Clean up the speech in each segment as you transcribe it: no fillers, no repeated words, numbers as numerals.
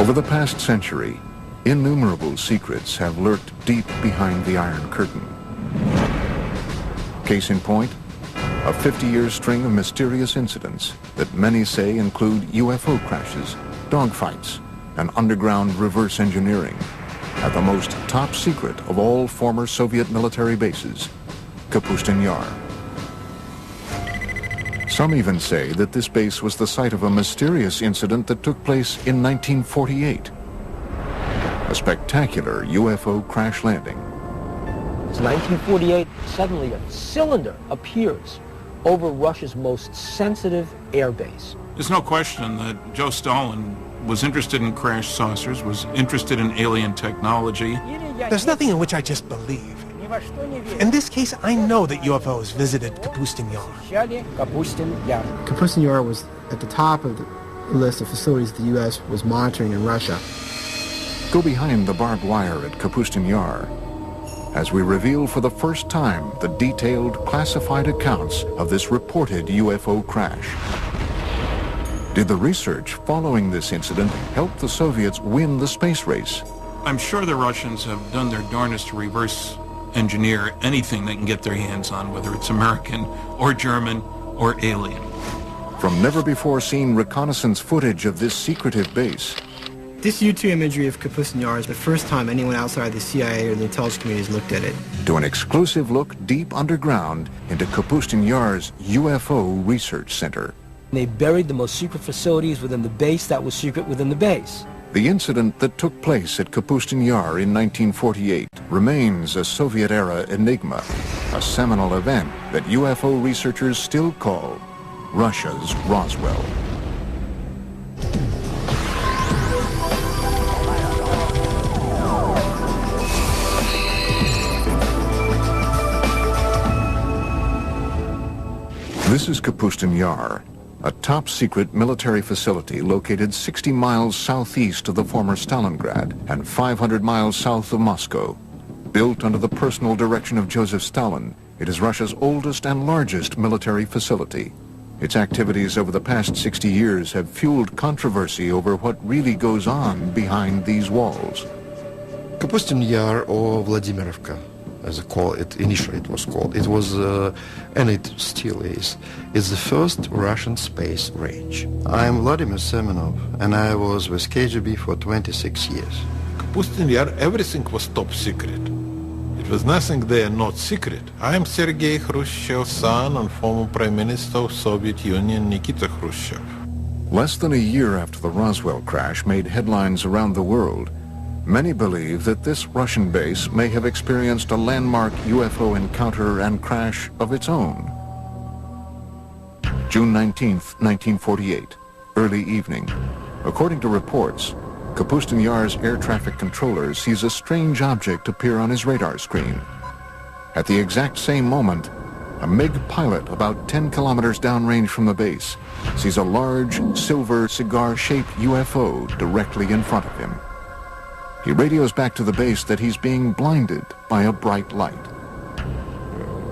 Over the past century, innumerable secrets have lurked deep behind the Iron Curtain. Case in point, a 50-year string of mysterious incidents that many say include UFO crashes, dogfights, and underground reverse engineering at the most top secret of all former Soviet military bases, Kapustin Yar. Some even say that this base was the site of a mysterious incident that took place in 1948. A spectacular UFO crash landing. It's 1948, suddenly a cylinder appears over Russia's most sensitive airbase. There's no question that Joe Stalin was interested in crash saucers, was interested in alien technology. There's nothing in which I just believe. In this case, I know that UFOs visited Kapustin Yar. Kapustin Yar was at the top of the list of facilities the U.S. was monitoring in Russia. Go behind the barbed wire at Kapustin Yar as we reveal for the first time the detailed classified accounts of this reported UFO crash. Did the research following this incident help the Soviets win the space race? I'm sure the Russians have done their darnest to reverse engineer anything they can get their hands on, whether it's American or German or alien. From never-before-seen reconnaissance footage of this secretive base, this YouTube imagery of Kapustin Yar is the first time anyone outside the CIA or the intelligence community has looked at it. to an exclusive look deep underground into Kapustin Yar's UFO Research Center. They buried the most secret facilities within the base that was secret within the base. The incident that took place at Kapustin Yar in 1948 remains a Soviet-era enigma, a seminal event that UFO researchers still call Russia's Roswell. This is Kapustin Yar, a top-secret military facility located 60 miles southeast of the former Stalingrad and 500 miles south of Moscow. Built under the personal direction of Joseph Stalin, it is Russia's oldest and largest military facility. Its activities over the past 60 years have fueled controversy over what really goes on behind these walls. Kapustin Yar, or Vladimirovka, as initially it was called. It was, and it still is the first Russian space range. I'm Vladimir Semenov, and I was with KGB for 26 years. Kapustin Yar, everything was top secret. It was nothing there not secret. I am Sergei Khrushchev's son and former Prime Minister of Soviet Union, Nikita Khrushchev. Less than a year after the Roswell crash made headlines around the world, many believe that this Russian base may have experienced a landmark UFO encounter and crash of its own. June 19th, 1948, early evening. According to reports, Kapustin Yar's air traffic controller sees a strange object appear on his radar screen. At the exact same moment, a MiG pilot about 10 kilometers downrange from the base sees a large silver cigar-shaped UFO directly in front of him. He radios back to the base that he's being blinded by a bright light.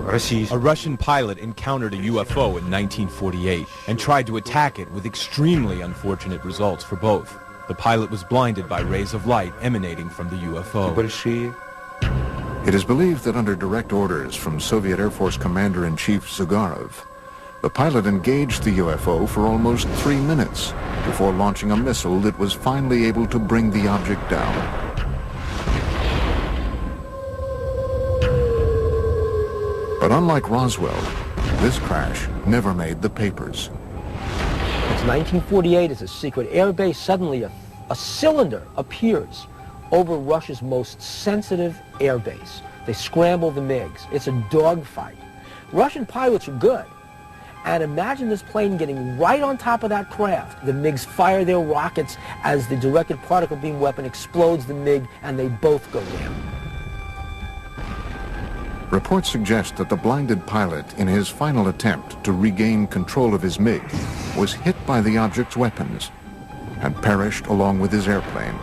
A Russian pilot encountered a UFO in 1948 and tried to attack it with extremely unfortunate results for both. The pilot was blinded by rays of light emanating from the UFO. It is believed that under direct orders from Soviet Air Force Commander-in-Chief Zyugarov, the pilot engaged the UFO for almost 3 minutes before launching a missile that was finally able to bring the object down. But unlike Roswell, this crash never made the papers. It's 1948, it's a secret airbase. Suddenly a cylinder appears over Russia's most sensitive airbase. They scramble the MiGs. It's a dogfight. Russian pilots are good. And imagine this plane getting right on top of that craft. The MiGs fire their rockets as the directed particle beam weapon explodes the MiG, and they both go down. Reports suggest that the blinded pilot, in his final attempt to regain control of his MiG, was hit by the object's weapons and perished along with his airplane.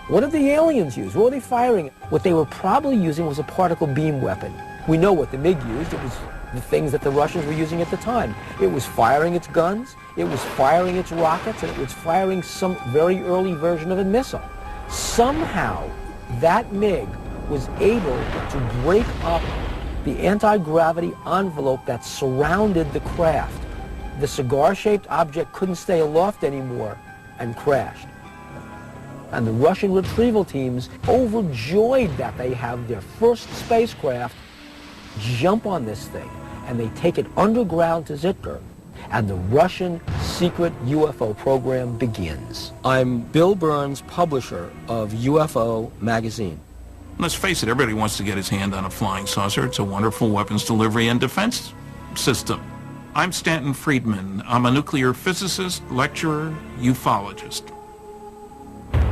What did the aliens use? What were they firing? What they were probably using was a particle beam weapon. We know what the MiG used. It was the things that the Russians were using at the time. It was firing its guns, it was firing its rockets, and it was firing some very early version of a missile. Somehow, that MiG was able to break up the anti-gravity envelope that surrounded the craft. The cigar-shaped object couldn't stay aloft anymore and crashed. And the Russian retrieval teams, overjoyed that they have their first spacecraft, jump on this thing, and they take it underground to Zitkar, and the Russian secret UFO program begins. I'm Bill Burns, publisher of UFO magazine. Let's face it, everybody wants to get his hand on a flying saucer. It's a wonderful weapons delivery and defense system. I'm Stanton Friedman. I'm a nuclear physicist, lecturer, ufologist.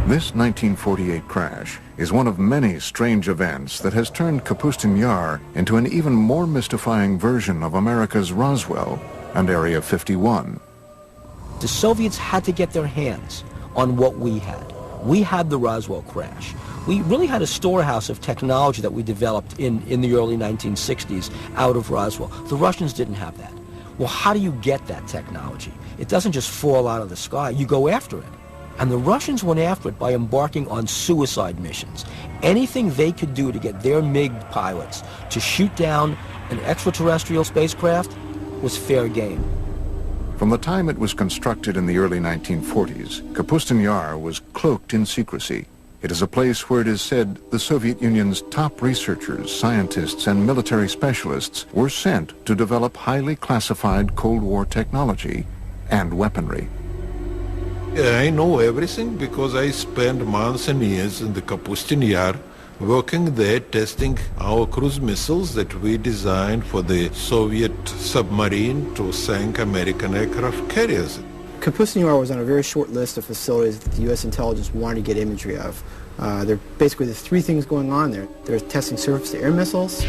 This 1948 crash is one of many strange events that has turned Kapustin Yar into an even more mystifying version of America's Roswell and Area 51. The Soviets had to get their hands on what we had. We had the Roswell crash. We really had a storehouse of technology that we developed in the early 1960s out of Roswell. The Russians didn't have that. Well, how do you get that technology? It doesn't just fall out of the sky. You go after it. And the Russians went after it by embarking on suicide missions. Anything they could do to get their MiG pilots to shoot down an extraterrestrial spacecraft was fair game. From the time it was constructed in the early 1940s, Kapustin Yar was cloaked in secrecy. It is a place where it is said the Soviet Union's top researchers, scientists, and military specialists were sent to develop highly classified Cold War technology and weaponry. I know everything because I spent months and years in the Kapustin Yar working there testing our cruise missiles that we designed for the Soviet submarine to sink American aircraft carriers. Kapustin Yar was on a very short list of facilities that the U.S. intelligence wanted to get imagery of. There's three things going on there. They're testing surface-to-air missiles,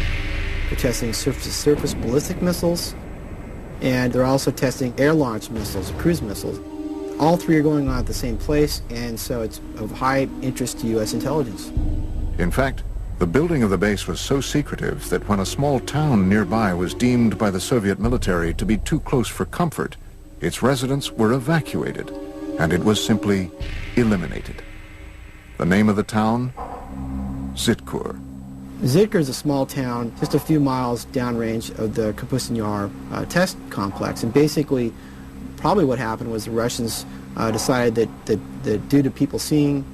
they're testing surface-to-surface ballistic missiles, and they're also testing air-launched missiles, cruise missiles. All three are going on at the same place, and so it's of high interest to U.S. intelligence. In fact, the building of the base was so secretive that when a small town nearby was deemed by the Soviet military to be too close for comfort, its residents were evacuated, and it was simply eliminated. The name of the town? Zitkar. Zitkar is a small town just a few miles downrange of the Kapustin Yar test complex, and basically probably what happened was the Russians decided that due to people seeing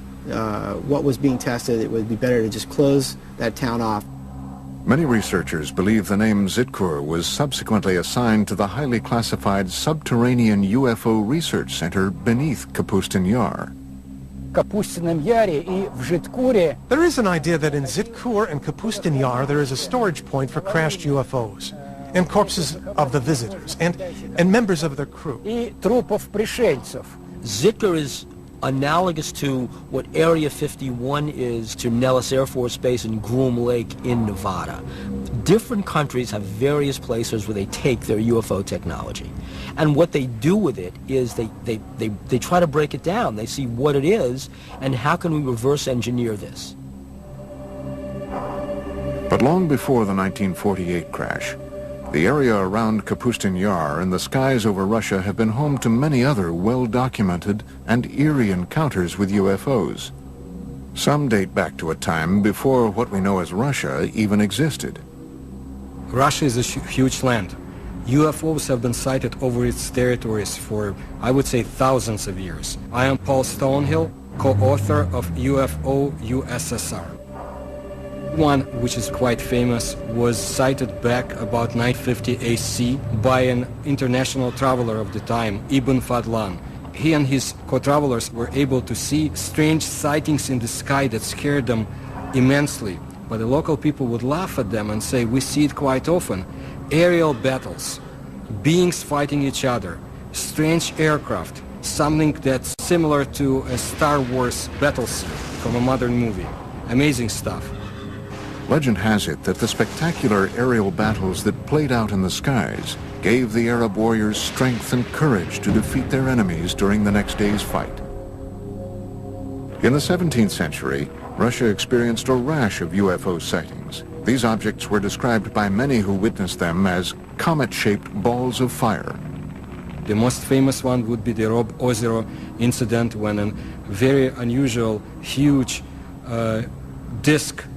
what was being tested, it would be better to just close that town off. Many researchers believe the name Zitkar was subsequently assigned to the highly classified subterranean UFO research center beneath Kapustin Yar. There is an idea that in Zitkar and Kapustin Yar there is a storage point for crashed UFOs and corpses of the visitors and members of their crew. Zitkar is analogous to what Area 51 is to Nellis Air Force Base and Groom Lake in Nevada. Different countries have various places where they take their UFO technology. And what they do with it is they try to break it down. They see what it is and how can we reverse engineer this. But long before the 1948 crash, the area around Kapustin Yar and the skies over Russia have been home to many other well-documented and eerie encounters with UFOs. Some date back to a time before what we know as Russia even existed. Russia is a huge land. UFOs have been sighted over its territories for, I would say, thousands of years. I am Paul Stonehill, co-author of UFO USSR. One, which is quite famous, was sighted back about 950 AC by an international traveler of the time, Ibn Fadlan. He and his co-travelers were able to see strange sightings in the sky that scared them immensely. But the local people would laugh at them and say, we see it quite often. Aerial battles, beings fighting each other, strange aircraft, something that's similar to a Star Wars battle scene from a modern movie. Amazing stuff. Legend has it that the spectacular aerial battles that played out in the skies gave the Arab warriors strength and courage to defeat their enemies during the next day's fight. In the 17th century, Russia experienced a rash of UFO sightings. These objects were described by many who witnessed them as comet-shaped balls of fire. The most famous one would be the Rob Ozero incident, when a very unusual, huge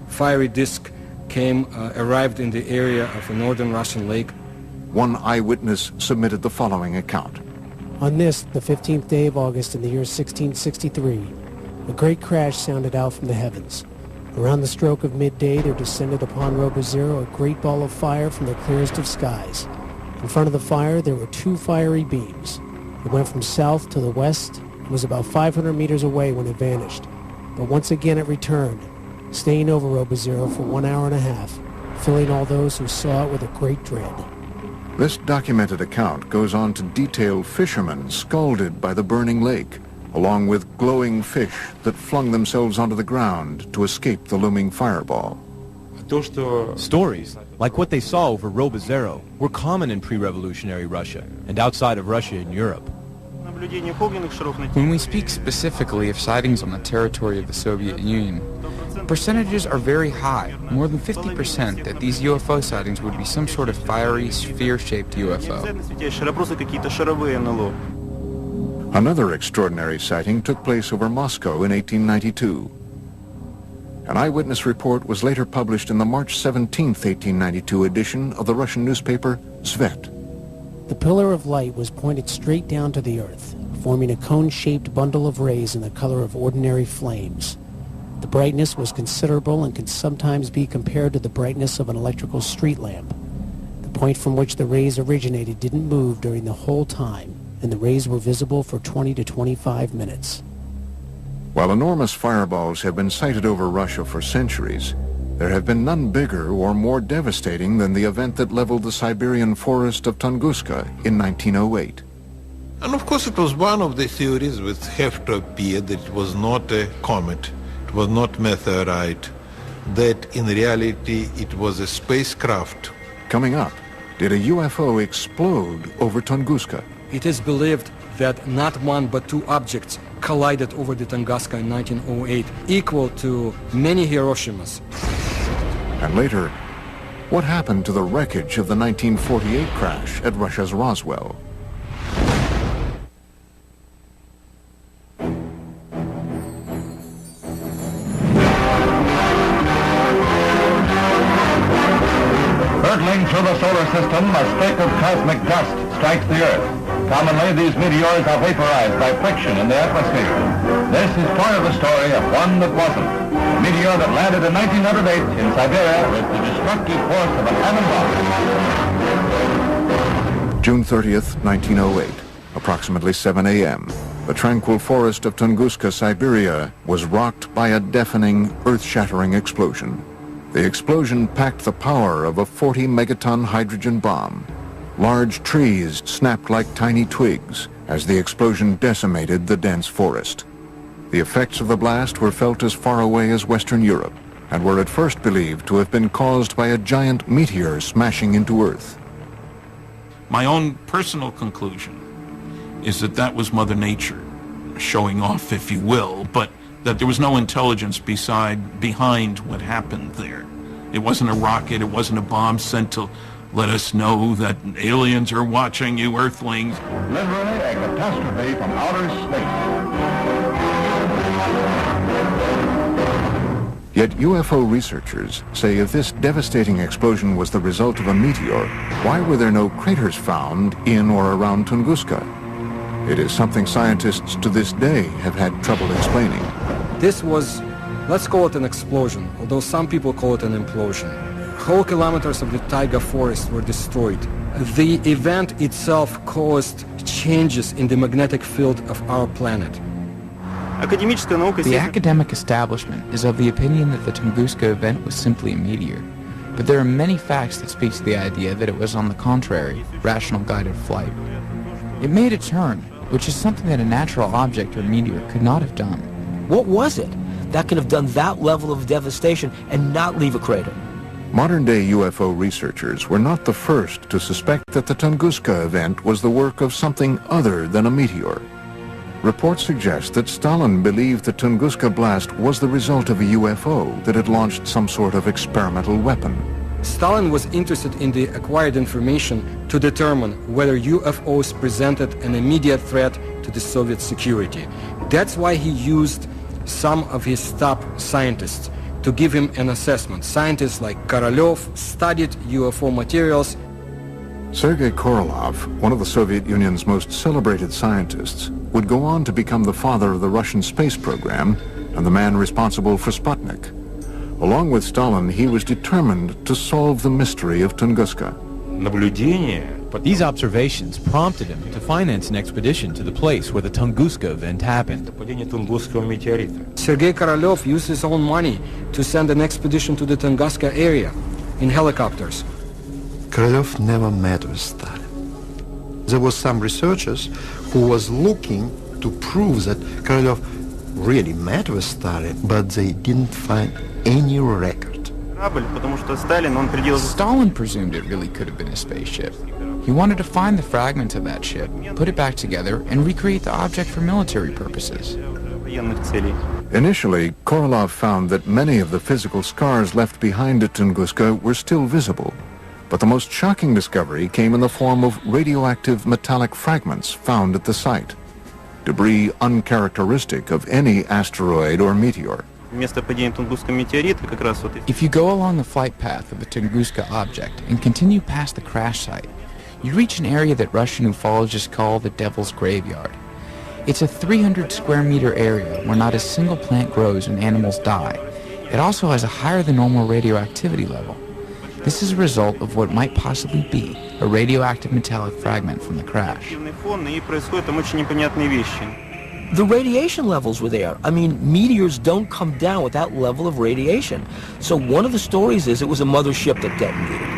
fiery disk arrived in the area of a northern Russian lake. One eyewitness submitted the following account. On this, the 15th day of August in the year 1663, a great crash sounded out from the heavens. Around the stroke of midday, there descended upon Robo-Zero a great ball of fire from the clearest of skies. In front of the fire, there were two fiery beams. It went from south to the west and was about 500 meters away when it vanished. But once again it returned, staying over Robo-Zero for 1 hour and a half, filling all those who saw it with a great dread. This documented account goes on to detail fishermen scalded by the burning lake, along with glowing fish that flung themselves onto the ground to escape the looming fireball. Stories, like what they saw over Robo-Zero, were common in pre-revolutionary Russia and outside of Russia in Europe. When we speak specifically of sightings on the territory of the Soviet Union, percentages are very high, more than 50%, that these UFO sightings would be some sort of fiery, sphere-shaped UFO. Another extraordinary sighting took place over Moscow in 1892. An eyewitness report was later published in the March 17, 1892 edition of the Russian newspaper Svet. The pillar of light was pointed straight down to the earth, forming a cone-shaped bundle of rays in the color of ordinary flames. The brightness was considerable and can sometimes be compared to the brightness of an electrical street lamp. The point from which the rays originated didn't move during the whole time, and the rays were visible for 20 to 25 minutes. While enormous fireballs have been sighted over Russia for centuries, there have been none bigger or more devastating than the event that leveled the Siberian forest of Tunguska in 1908. And of course it was one of the theories which have to appear that it was not a comet, it was not meteorite, that in reality it was a spacecraft. Coming up, did a UFO explode over Tunguska? It is believed that not one but two objects collided over the Tunguska in 1908, equal to many Hiroshimas. And later, what happened to the wreckage of the 1948 crash at Russia's Roswell? Hurtling through the solar system, a speck of cosmic dust strikes the Earth. Commonly, these meteors are vaporized by friction in the atmosphere. This is part of the story of one that wasn't. A meteor that landed in 1908 in Siberia with the destructive force of a cannonball. June 30th, 1908, approximately 7 a.m. The tranquil forest of Tunguska, Siberia, was rocked by a deafening, earth-shattering explosion. The explosion packed the power of a 40-megaton hydrogen bomb. Large trees snapped like tiny twigs as the explosion decimated the dense forest. The effects of the blast were felt as far away as Western Europe and were at first believed to have been caused by a giant meteor smashing into Earth. My own personal conclusion is that that was Mother Nature showing off, if you will, but that there was no intelligence behind what happened there. It wasn't a rocket, it wasn't a bomb sent to let us know that aliens are watching you, Earthlings. Literally a catastrophe from outer space. Yet UFO researchers say if this devastating explosion was the result of a meteor, why were there no craters found in or around Tunguska? It is something scientists to this day have had trouble explaining. This was, let's call it an explosion, although some people call it an implosion. Whole kilometers of the taiga forest were destroyed. The event itself caused changes in the magnetic field of our planet. The academic establishment is of the opinion that the Tunguska event was simply a meteor, but there are many facts that speak to the idea that it was, on the contrary, rational guided flight. It made a turn, which is something that a natural object or meteor could not have done. What was it that could have done that level of devastation and not leave a crater? Modern-day UFO researchers were not the first to suspect that the Tunguska event was the work of something other than a meteor. Reports suggest that Stalin believed the Tunguska blast was the result of a UFO that had launched some sort of experimental weapon. Stalin was interested in the acquired information to determine whether UFOs presented an immediate threat to the Soviet security. That's why he used some of his top scientists to give him an assessment. Scientists like Korolev studied UFO materials. Sergei Korolev, one of the Soviet Union's most celebrated scientists, would go on to become the father of the Russian space program and the man responsible for Sputnik. Along with Stalin, he was determined to solve the mystery of Tunguska. These observations prompted him to finance an expedition to the place where the Tunguska event happened. Sergei Korolev used his own money to send an expedition to the Tunguska area in helicopters. Korolev never met with Stalin. There was some researchers who was looking to prove that Korolev really met with Stalin, but they didn't find any record. Stalin presumed it really could have been a spaceship. He wanted to find the fragments of that ship, put it back together, and recreate the object for military purposes. Initially, Korolev found that many of the physical scars left behind at Tunguska were still visible. But the most shocking discovery came in the form of radioactive metallic fragments found at the site. Debris uncharacteristic of any asteroid or meteor. If you go along the flight path of the Tunguska object and continue past the crash site, you reach an area that Russian ufologists call the Devil's Graveyard. It's a 300 square meter area where not a single plant grows and animals die. It also has a higher than normal radioactivity level. This is a result of what might possibly be a radioactive metallic fragment from the crash. The radiation levels were there. I mean, meteors don't come down with that level of radiation. So one of the stories is it was a mothership that detonated.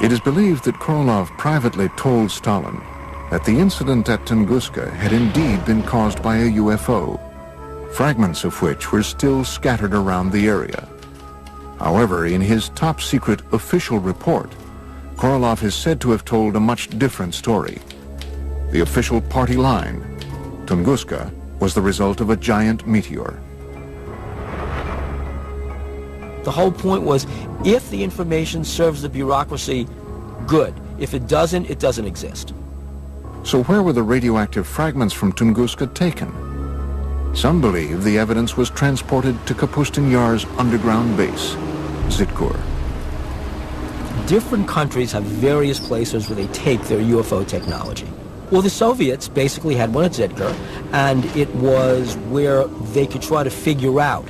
It is believed that Korolev privately told Stalin that the incident at Tunguska had indeed been caused by a UFO, fragments of which were still scattered around the area. However, in his top-secret official report, Korolev is said to have told a much different story. The official party line, Tunguska, was the result of a giant meteor. The whole point was, if the information serves the bureaucracy, good. If it doesn't, it doesn't exist. So where were the radioactive fragments from Tunguska taken? Some believe the evidence was transported to Kapustin Yar's underground base, Zitkur. Different countries have various places where they take their UFO technology. Well, the Soviets basically had one at Zitkur, and it was where they could try to figure out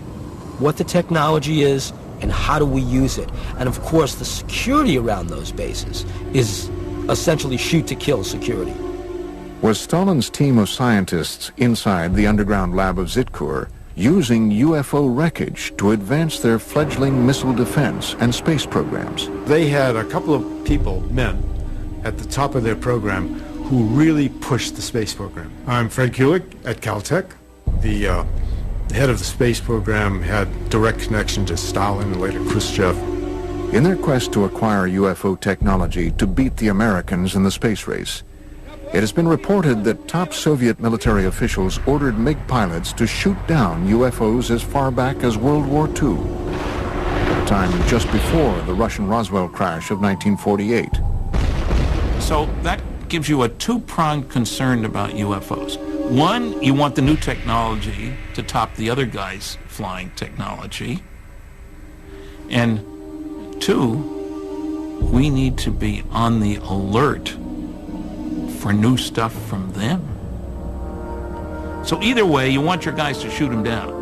what the technology is and how do we use it. And of course, the security around those bases is essentially shoot-to-kill security. Was Stalin's team of scientists inside the underground lab of Zitkur using UFO wreckage to advance their fledgling missile defense and space programs? They had a couple of people, men, at the top of their program who really pushed the space program. I'm Fred Kulik at Caltech. The head of the space program had direct connection to Stalin and later Khrushchev. In their quest to acquire UFO technology to beat the Americans in the space race, it has been reported that top Soviet military officials ordered MiG pilots to shoot down UFOs as far back as World War II, at a time just before the Russian Roswell crash of 1948. So that gives you a two-pronged concern about UFOs. One, you want the new technology to top the other guy's flying technology. And two, we need to be on the alert for new stuff from them. So either way, you want your guys to shoot them down.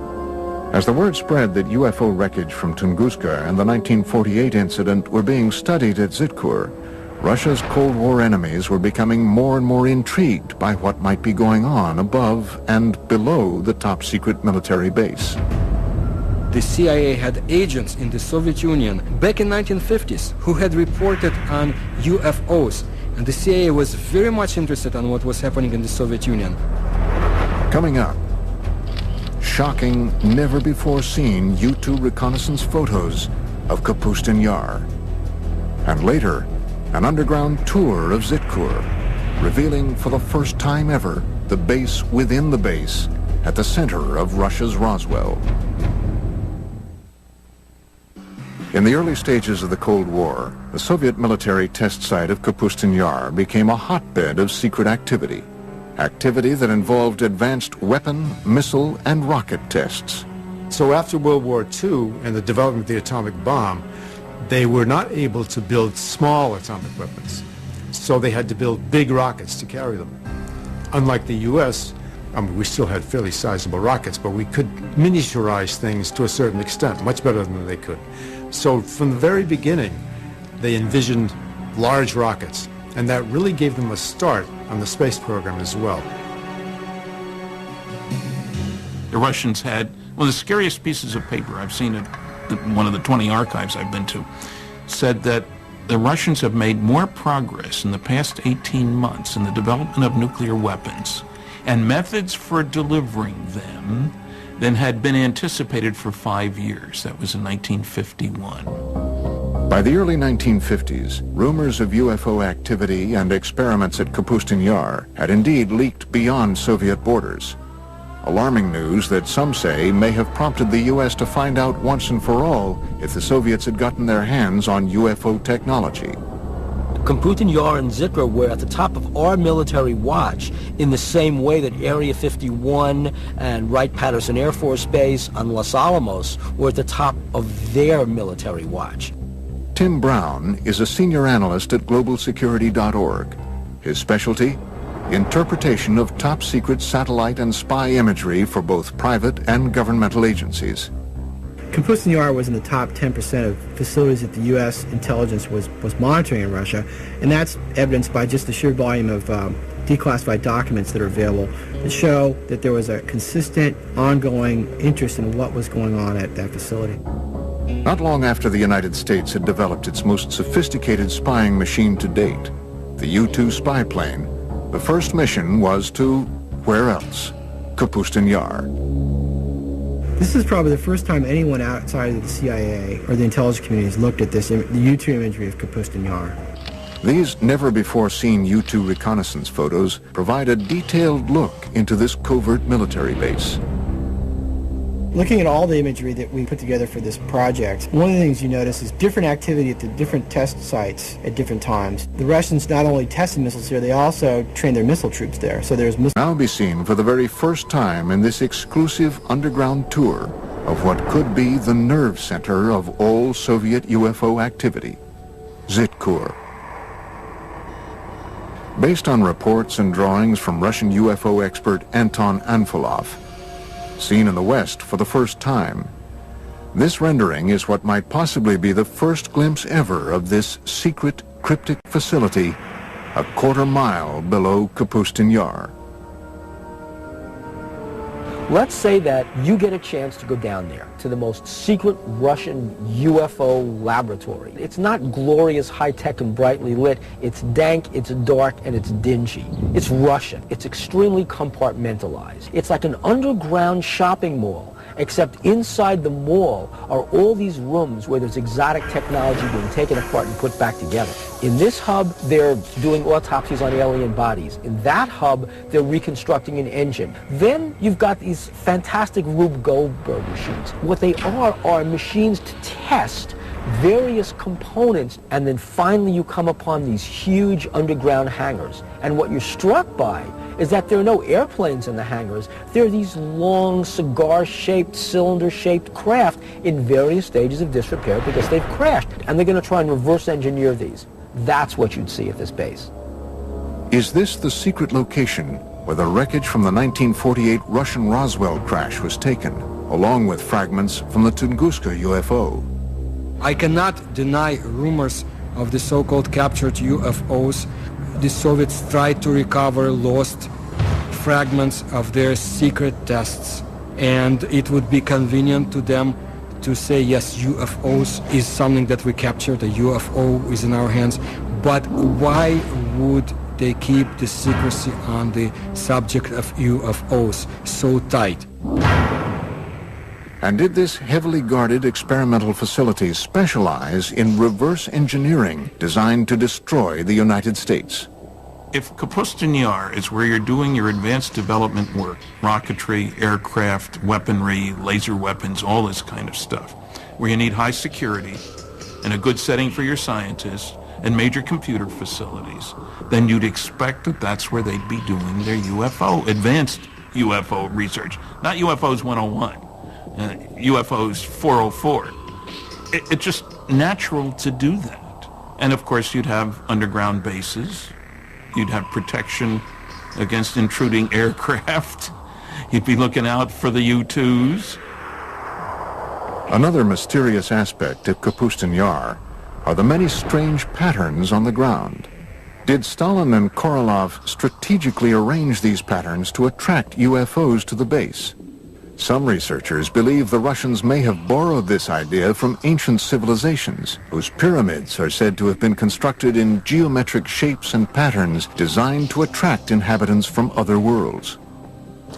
As the word spread that UFO wreckage from Tunguska and the 1948 incident were being studied at Zitkur, Russia's Cold War enemies were becoming more and more intrigued by what might be going on above and below the top-secret military base. The CIA had agents in the Soviet Union back in 1950s who had reported on UFOs, and the CIA was very much interested in what was happening in the Soviet Union. Coming up, shocking, never-before-seen U-2 reconnaissance photos of Kapustin Yar. And later, an underground tour of Zitkur, revealing for the first time ever the base within the base at the center of Russia's Roswell. In the early stages of the Cold War, the Soviet military test site of Kapustin Yar became a hotbed of secret activity. Activity that involved advanced weapon, missile, and rocket tests. So after World War II and the development of the atomic bomb, they were not able to build small atomic weapons. So they had to build big rockets to carry them. Unlike the U.S., we still had fairly sizable rockets, but we could miniaturize things to a certain extent, much better than they could. So from the very beginning, they envisioned large rockets, and that really gave them a start on the space program as well. The Russians had one of the scariest pieces of paper I've seen at one of the 20 archives I've been to, said that the Russians have made more progress in the past 18 months in the development of nuclear weapons and methods for delivering them than had been anticipated for 5 years. That was in 1951. By the early 1950s, rumors of UFO activity and experiments at Kapustin Yar had indeed leaked beyond Soviet borders. Alarming news that some say may have prompted the U.S. to find out once and for all if the Soviets had gotten their hands on UFO technology. Kapustin Yar and Zikr were at the top of our military watch in the same way that Area 51 and Wright-Patterson Air Force Base and Los Alamos were at the top of their military watch. Tim Brown is a senior analyst at globalsecurity.org. His specialty? Interpretation of top-secret satellite and spy imagery for both private and governmental agencies. Kapustin Yar was in the top 10% of facilities that the U.S. intelligence was monitoring in Russia, and that's evidenced by just the sheer volume of declassified documents that are available that show that there was a consistent, ongoing interest in what was going on at that facility. Not long after the United States had developed its most sophisticated spying machine to date, the U-2 spy plane, the first mission was to, where else? Kapustin Yar. This is probably the first time anyone outside of the CIA or the intelligence community has looked at this, the U-2 imagery of Kapustin Yar. These never-before-seen U-2 reconnaissance photos provide a detailed look into this covert military base. Looking at all the imagery that we put together for this project, one of the things you notice is different activity at the different test sites at different times. The Russians not only tested missiles here, they also trained their missile troops there. So there's now be seen for the very first time in this exclusive underground tour of what could be the nerve center of all Soviet UFO activity, Zitkur. Based on reports and drawings from Russian UFO expert Anton Anfilov, seen in the West for the first time, this rendering is what might possibly be the first glimpse ever of this secret cryptic facility a quarter-mile below Kapustin Yar. Let's say that you get a chance to go down there to the most secret Russian UFO laboratory. It's not glorious, high-tech, and brightly lit. It's dank, it's dark, and it's dingy. It's Russian. It's extremely compartmentalized. It's like an underground shopping mall, except inside the mall are all these rooms where there's exotic technology being taken apart and put back together. In this hub, they're doing autopsies on alien bodies. In that hub, they're reconstructing an engine. Then you've got these fantastic Rube Goldberg machines. What they are machines to test various components, and then finally you come upon these huge underground hangars. And what you're struck by is that there are no airplanes in the hangars. There are these long, cigar-shaped, cylinder-shaped craft in various stages of disrepair because they've crashed. And they're going to try and reverse engineer these. That's what you'd see at this base. Is this the secret location where the wreckage from the 1948 Russian Roswell crash was taken, along with fragments from the Tunguska UFO? I cannot deny rumors of the so-called captured UFOs. The Soviets tried to recover lost fragments of their secret tests, and it would be convenient to them to say, yes, UFOs is something that we captured, a UFO is in our hands, but why would they keep the secrecy on the subject of UFOs so tight? And did this heavily guarded experimental facility specialize in reverse engineering designed to destroy the United States? If Kapustin Yar is where you're doing your advanced development work, rocketry, aircraft, weaponry, laser weapons, all this kind of stuff, where you need high security and a good setting for your scientists and major computer facilities, then you'd expect that that's where they'd be doing their UFO, advanced UFO research. Not UFOs 101, UFOs 404. It's just natural to do that. And of course you'd have underground bases. You'd have protection against intruding aircraft. You'd be looking out for the U-2s. Another mysterious aspect of Kapustin Yar are the many strange patterns on the ground. Did Stalin and Korolev strategically arrange these patterns to attract UFOs to the base? Some researchers believe the Russians may have borrowed this idea from ancient civilizations, whose pyramids are said to have been constructed in geometric shapes and patterns designed to attract inhabitants from other worlds.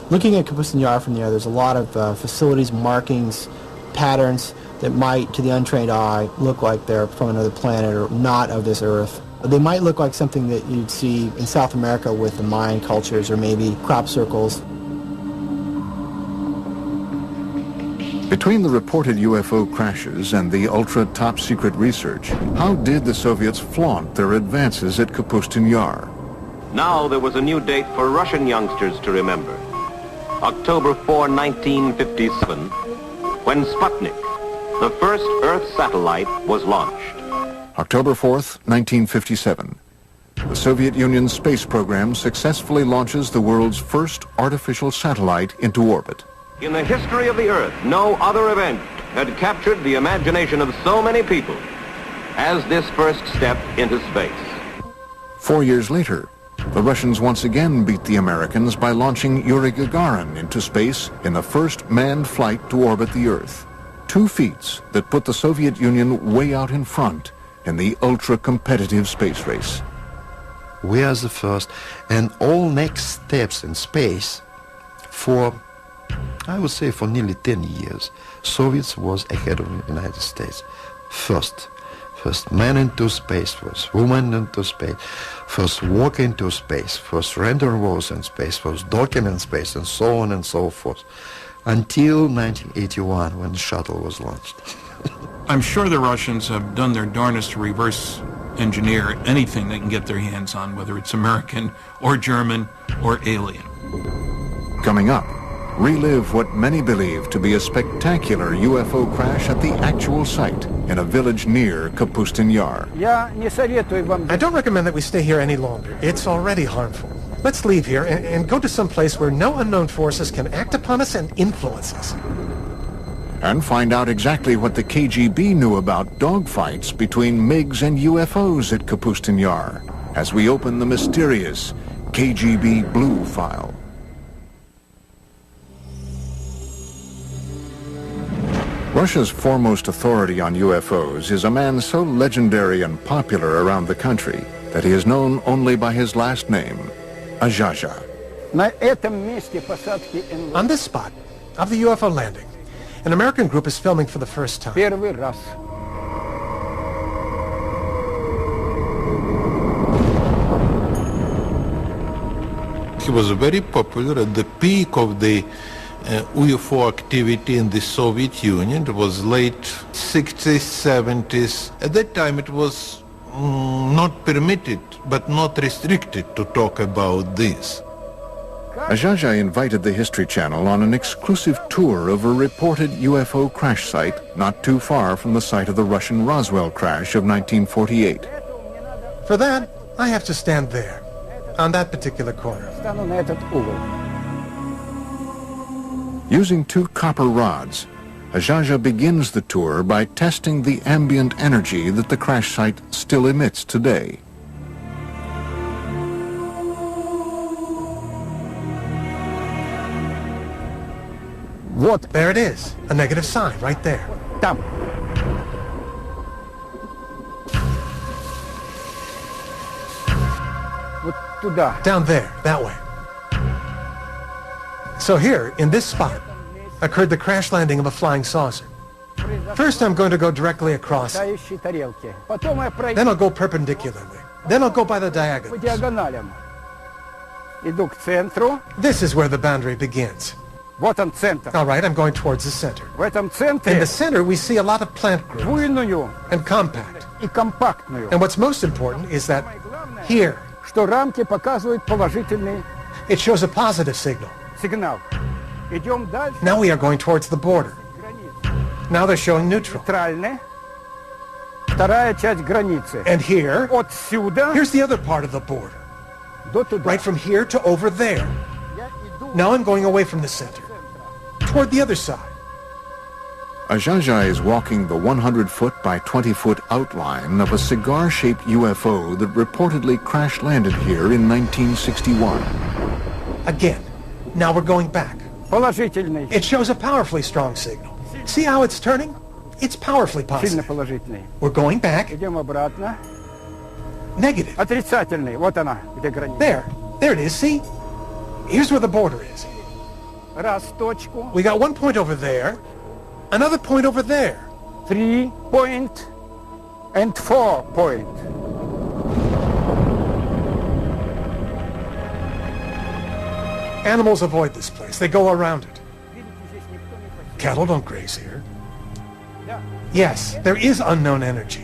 Looking at Kapustin Yar from there, there's a lot of facilities, markings, patterns that might, to the untrained eye, look like they're from another planet or not of this Earth. They might look like something that you'd see in South America with the Mayan cultures or maybe crop circles. Between the reported UFO crashes and the ultra-top-secret research, how did the Soviets flaunt their advances at Kapustin Yar? Now there was a new date for Russian youngsters to remember. October 4, 1957, when Sputnik, the first Earth satellite, was launched. October 4th, 1957. The Soviet Union's space program successfully launches the world's first artificial satellite into orbit. In the history of the Earth, no other event had captured the imagination of so many people as this first step into space. 4 years later, the Russians once again beat the Americans by launching Yuri Gagarin into space in the first manned flight to orbit the Earth. 2 feats that put the Soviet Union way out in front in the ultra-competitive space race. We are the first, and all next steps in space for, I would say, for nearly 10 years, Soviets was ahead of the United States. First man into space, first woman into space, first walk into space, first rendezvous in space, first docking in space, and so on and so forth, until 1981 when the shuttle was launched. I'm sure the Russians have done their darnest to reverse engineer anything they can get their hands on, whether it's American or German or alien. Coming up, relive what many believe to be a spectacular UFO crash at the actual site in a village near Kapustin Yar. I don't recommend that we stay here any longer. It's already harmful. Let's leave here and go to some place where no unknown forces can act upon us and influence us. And find out exactly what the KGB knew about dogfights between MiGs and UFOs at Kapustin Yar as we open the mysterious KGB Blue file. Russia's foremost authority on UFOs is a man so legendary and popular around the country that he is known only by his last name, Azhaja. On this spot of the UFO landing, an American group is filming for the first time. He was very popular at the peak of the UFO activity in the Soviet Union. It was late 60s, 70s. At that time it was not permitted, but not restricted to talk about this. Azhaja invited the History Channel on an exclusive tour of a reported UFO crash site not too far from the site of the Russian Roswell crash of 1948. For that, I have to stand there, on that particular corner. Using 2 copper rods, Azhaja begins the tour by testing the ambient energy that the crash site still emits today. There it is, a negative sign right there. Down there, that way. So here, in this spot, occurred the crash landing of a flying saucer. First, I'm going to go directly across it. Then I'll go perpendicularly. Then I'll go by the diagonals. This is where the boundary begins. All right, I'm going towards the center. In the center, we see a lot of plant growth and compact. And what's most important is that here, it shows a positive signal. Now we are going towards the border. Now they're showing neutral. And here, here's the other part of the border. Right from here to over there. Now I'm going away from the center, toward the other side. Ajaja is walking the 100-foot by 20-foot outline of a cigar-shaped UFO that reportedly crash-landed here in 1961. Again, now we're going back. It shows a powerfully strong signal. See how it's turning? It's powerfully positive. We're going back. Negative. There it is, see? Here's where the border is. We got 1 point over there, another point over there. 3 point and 4 point. Animals avoid this place. They go around it. Cattle don't graze here. Yes, there is unknown energy,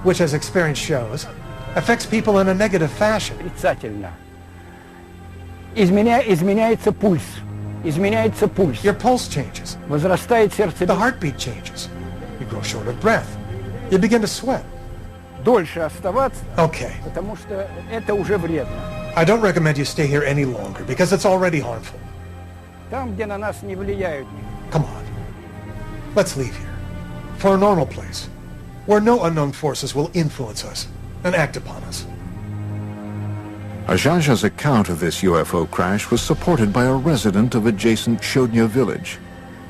which, as experience shows, affects people in a negative fashion. Your pulse changes. The heartbeat changes. You grow short of breath. You begin to sweat. Okay. I don't recommend you stay here any longer because it's already harmful. Come on. Let's leave here. For a normal place, where no unknown forces will influence us and act upon us. Ajaja's account of this UFO crash was supported by a resident of adjacent Shodnya village,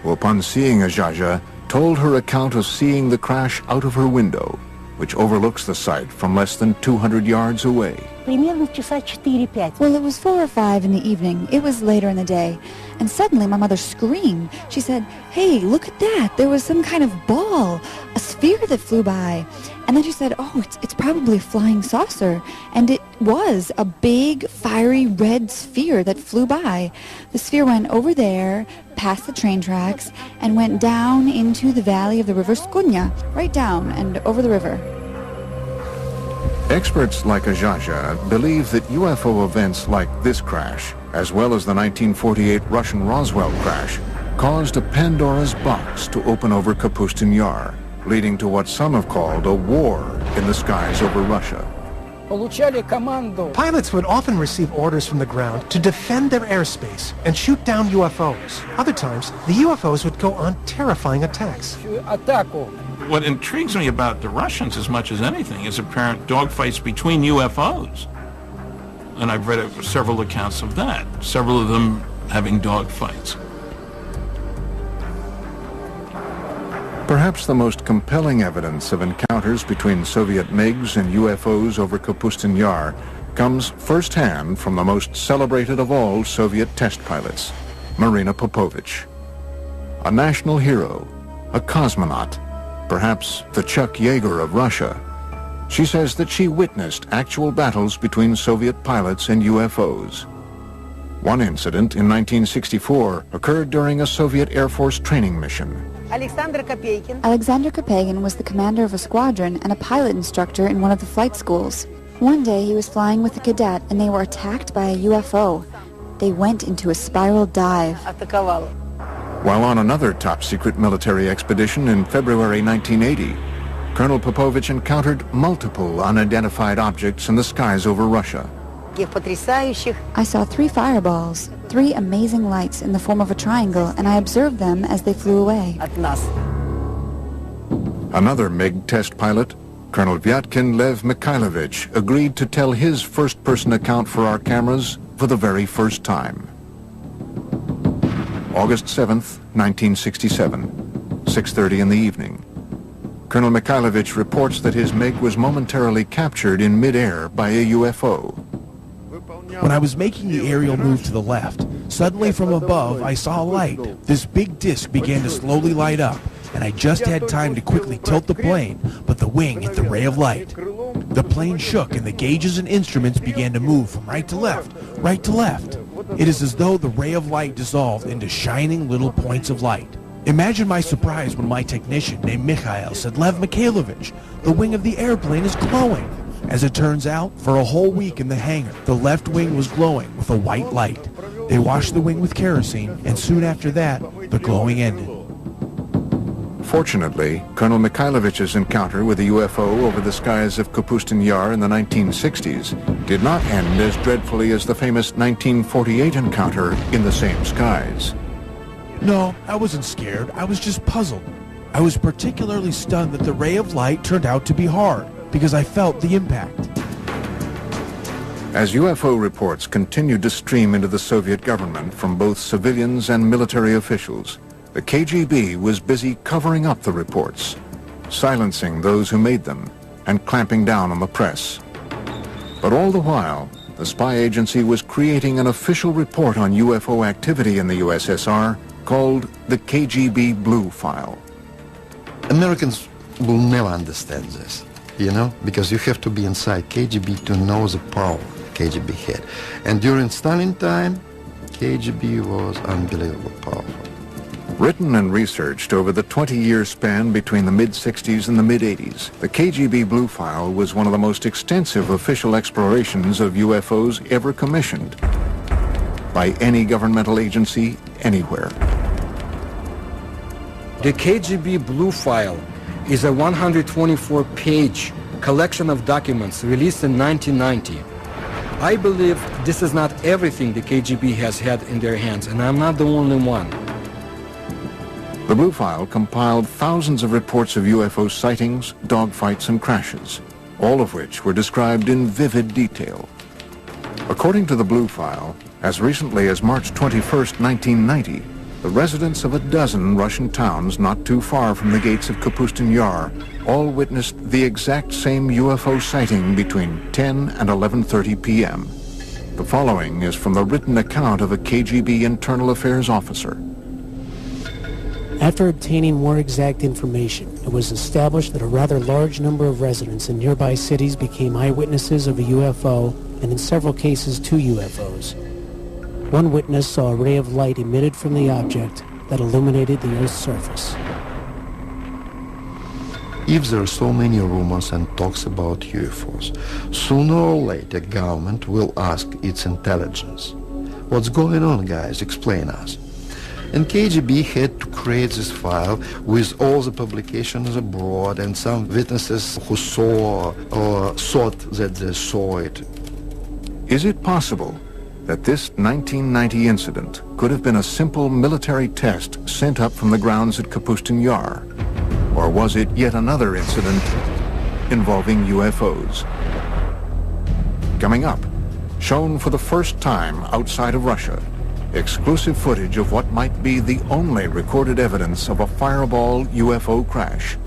who upon seeing Ajaja, told her account of seeing the crash out of her window, which overlooks the site from less than 200 yards away. Well, it was 4 or 5 in the evening. It was later in the day. And suddenly my mother screamed. She said, "Hey, look at that. There was some kind of ball, a sphere that flew by." And then she said, "Oh, it's probably a flying saucer." And it was a big, fiery red sphere that flew by. The sphere went over there, past the train tracks, and went down into the valley of the river Skunya, right down and over the river. Experts like Ajaja believe that UFO events like this crash, as well as the 1948 Russian Roswell crash, caused a Pandora's box to open over Kapustin Yar, leading to what some have called a war in the skies over Russia. Pilots would often receive orders from the ground to defend their airspace and shoot down UFOs. Other times, the UFOs would go on terrifying attacks. What intrigues me about the Russians as much as anything is apparent dogfights between UFOs. And I've read several accounts of that, several of them having dogfights. Perhaps the most compelling evidence of encounters between Soviet MiGs and UFOs over Kapustin Yar comes firsthand from the most celebrated of all Soviet test pilots, Marina Popovich. A national hero, a cosmonaut, perhaps the Chuck Yeager of Russia. She says that she witnessed actual battles between Soviet pilots and UFOs. One incident in 1964 occurred during a Soviet Air Force training mission. Alexander Kopegin was the commander of a squadron and a pilot instructor in one of the flight schools. One day he was flying with a cadet and they were attacked by a UFO. They went into a spiral dive. While on another top-secret military expedition in February 1980, Colonel Popovich encountered multiple unidentified objects in the skies over Russia. I saw 3 fireballs, 3 amazing lights in the form of a triangle, and I observed them as they flew away. Another MiG test pilot, Colonel Vyatkin Lev Mikhailovich, agreed to tell his first-person account for our cameras for the very first time. August 7th, 1967, 6:30 in the evening. Colonel Mikhailovich reports that his MiG was momentarily captured in midair by a UFO. When I was making the aerial move to the left, suddenly from above I saw a light. This big disc began to slowly light up, and I just had time to quickly tilt the plane, but the wing hit the ray of light. The plane shook and the gauges and instruments began to move from right to left, right to left. It is as though the ray of light dissolved into shining little points of light. Imagine my surprise when my technician named Mikhail said, "Lev Mikhailovich, the wing of the airplane is glowing." As it turns out, for a whole week in the hangar, the left wing was glowing with a white light. They washed the wing with kerosene, and soon after that, the glowing ended. Fortunately, Colonel Mikhailovich's encounter with a UFO over the skies of Kapustin Yar in the 1960s did not end as dreadfully as the famous 1948 encounter in the same skies. No, I wasn't scared. I was just puzzled. I was particularly stunned that the ray of light turned out to be hard, because I felt the impact. As UFO reports continued to stream into the Soviet government from both civilians and military officials, the KGB was busy covering up the reports, silencing those who made them, and clamping down on the press. But all the while, the spy agency was creating an official report on UFO activity in the USSR called the KGB Blue File. Americans will never understand this, you know, because you have to be inside KGB to know the power KGB had. And during Stalin time, KGB was unbelievably powerful. Written and researched over the 20-year span between the mid-60s and the mid-80s, the KGB Blue File was one of the most extensive official explorations of UFOs ever commissioned by any governmental agency anywhere. The KGB Blue File is a 124-page collection of documents released in 1990. I believe this is not everything the KGB has had in their hands, and I'm not the only one. The Blue File compiled thousands of reports of UFO sightings, dogfights, and crashes, all of which were described in vivid detail. According to the Blue File, as recently as March 21st, 1990, the residents of a dozen Russian towns not too far from the gates of Kapustin Yar all witnessed the exact same UFO sighting between 10 and 11:30 p.m. The following is from the written account of a KGB internal affairs officer. After obtaining more exact information, it was established that a rather large number of residents in nearby cities became eyewitnesses of a UFO, and in several cases, 2 UFOs. One witness saw a ray of light emitted from the object that illuminated the Earth's surface. If there are so many rumors and talks about UFOs, sooner or later government will ask its intelligence. What's going on, guys? Explain us. And KGB had to create this file with all the publications abroad and some witnesses who saw or thought that they saw it. Is it possible that this 1990 incident could have been a simple military test sent up from the grounds at Kapustin Yar? Or was it yet another incident involving UFOs? Coming up, shown for the first time outside of Russia, exclusive footage of what might be the only recorded evidence of a fireball UFO crash.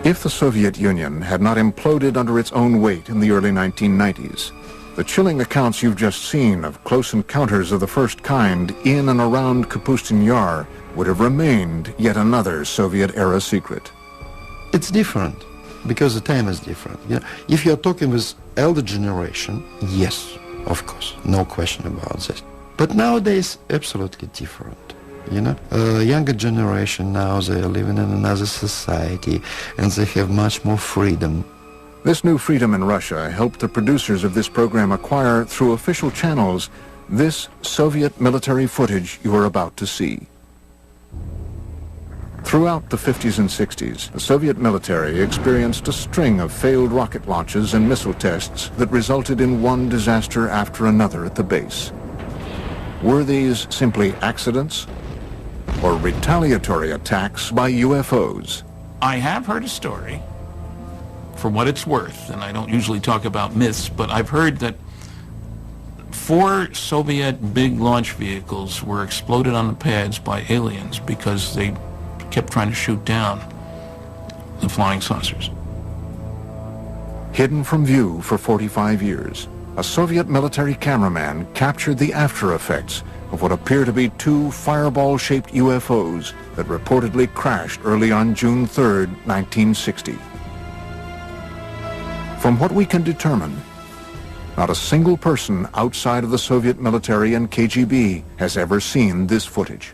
If the Soviet Union had not imploded under its own weight in the early 1990s, the chilling accounts you've just seen of close encounters of the first kind in and around Kapustin Yar would have remained yet another Soviet-era secret. It's different, because the time is different. You know, if you're talking with elder generation, yes, of course, no question about this. But nowadays, absolutely different. You know, younger generation now, they are living in another society and they have much more freedom. This new freedom in Russia helped the producers of this program acquire, through official channels, this Soviet military footage you are about to see. Throughout the 50s and 60s, the Soviet military experienced a string of failed rocket launches and missile tests that resulted in one disaster after another at the base. Were these simply accidents or retaliatory attacks by UFOs? I have heard a story, for what it's worth, and I don't usually talk about myths, but I've heard that 4 Soviet big launch vehicles were exploded on the pads by aliens because they kept trying to shoot down the flying saucers. Hidden from view for 45 years, a Soviet military cameraman captured the after effects of what appear to be two fireball-shaped UFOs that reportedly crashed early on June 3, 1960. From what we can determine, not a single person outside of the Soviet military and KGB has ever seen this footage.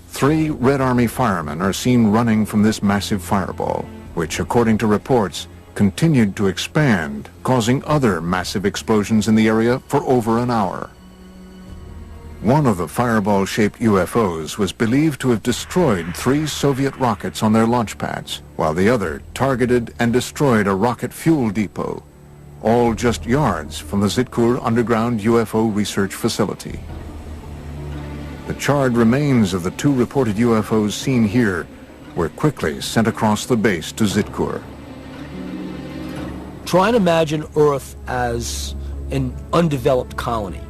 3 Red Army firemen are seen running from this massive fireball, which, according to reports, continued to expand, causing other massive explosions in the area for over an hour. One of the fireball-shaped UFOs was believed to have destroyed 3 Soviet rockets on their launch pads, while the other targeted and destroyed a rocket fuel depot, all just yards from the Zitkur underground UFO research facility. The charred remains of the 2 reported UFOs seen here were quickly sent across the base to Zitkur. Try and imagine Earth as an undeveloped colony.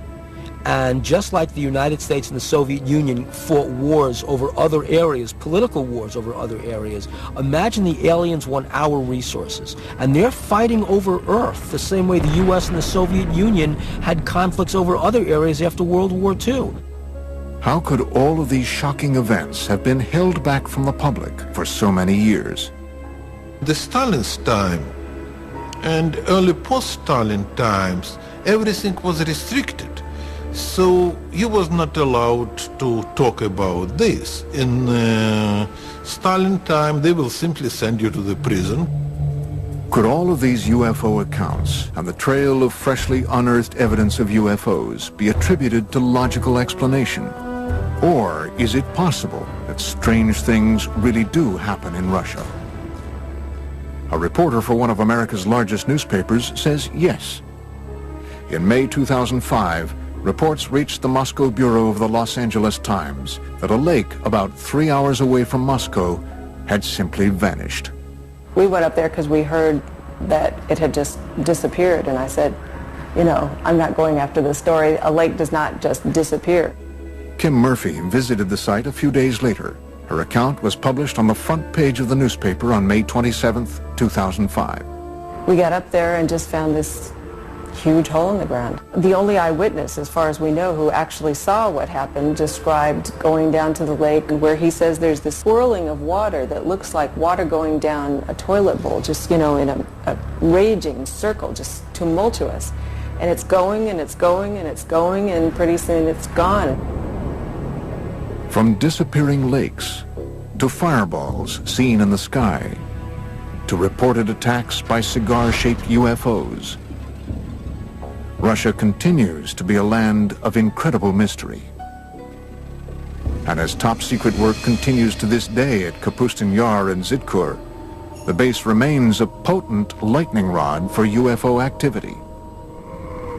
And just like the United States and the Soviet Union fought wars over other areas, political wars over other areas, imagine the aliens want our resources. And they're fighting over Earth the same way the U.S. and the Soviet Union had conflicts over other areas after World War II. How could all of these shocking events have been held back from the public for so many years? The Stalin's time and early post-Stalin times, everything was restricted. So he was not allowed to talk about this. In Stalin time, they will simply send you to the prison. Could all of these UFO accounts and the trail of freshly unearthed evidence of UFOs be attributed to logical explanation? Or is it possible that strange things really do happen in Russia? A reporter for one of America's largest newspapers says yes. In May 2005, reports reached the Moscow bureau of the Los Angeles Times that a lake about 3 hours away from Moscow had simply vanished. We went up there because we heard that it had just disappeared, and I said, you know, I'm not going after this story. A lake does not just disappear. Kim Murphy visited the site a few days later. Her account was published on the front page of the newspaper on May 27, 2005. We got up there and just found this huge hole in the ground. The only eyewitness, as far as we know, who actually saw what happened, described going down to the lake where he says there's this swirling of water that looks like water going down a toilet bowl, just, you know, in a raging circle, just tumultuous. And it's going and it's going and it's going, and pretty soon it's gone. From disappearing lakes, to fireballs seen in the sky, to reported attacks by cigar-shaped UFOs, Russia continues to be a land of incredible mystery. And as top-secret work continues to this day at Kapustin Yar and Zitkur, the base remains a potent lightning rod for UFO activity.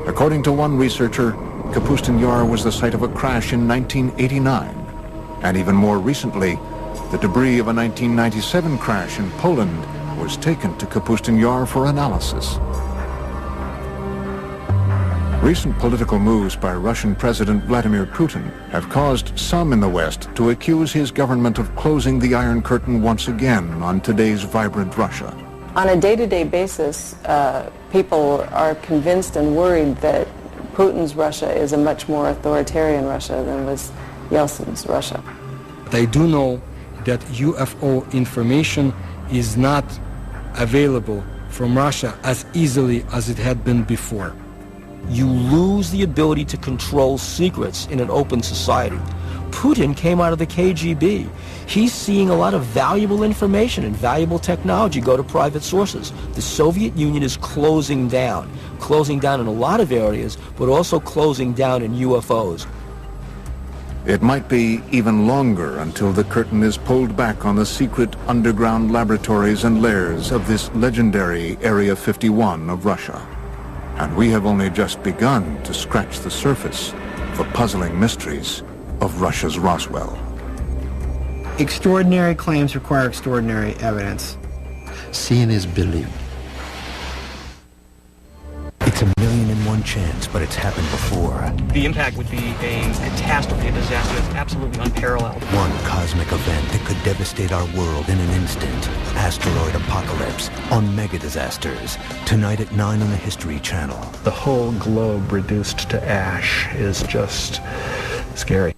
According to one researcher, Kapustin Yar was the site of a crash in 1989, and even more recently, the debris of a 1997 crash in Poland was taken to Kapustin Yar for analysis. Recent political moves by Russian President Vladimir Putin have caused some in the West to accuse his government of closing the Iron Curtain once again on today's vibrant Russia. On a day-to-day basis, people are convinced and worried that Putin's Russia is a much more authoritarian Russia than was Yeltsin's Russia. They do know that UFO information is not available from Russia as easily as it had been before. You lose the ability to control secrets in an open society. Putin came out of the KGB. He's seeing a lot of valuable information and valuable technology go to private sources. The Soviet Union is closing down in a lot of areas, but also closing down in UFOs. It might be even longer until the curtain is pulled back on the secret underground laboratories and lairs of this legendary Area 51 of Russia. And we have only just begun to scratch the surface of the puzzling mysteries of Russia's Roswell. Extraordinary claims require extraordinary evidence. Seeing is believing. It's 1,000,001 chance, but it's happened before. The impact would be a catastrophe, a disaster that's absolutely unparalleled. One cosmic event that could devastate our world in an instant. Asteroid apocalypse. on mega disasters, tonight at 9 on the History Channel. The whole globe reduced to ash is just scary.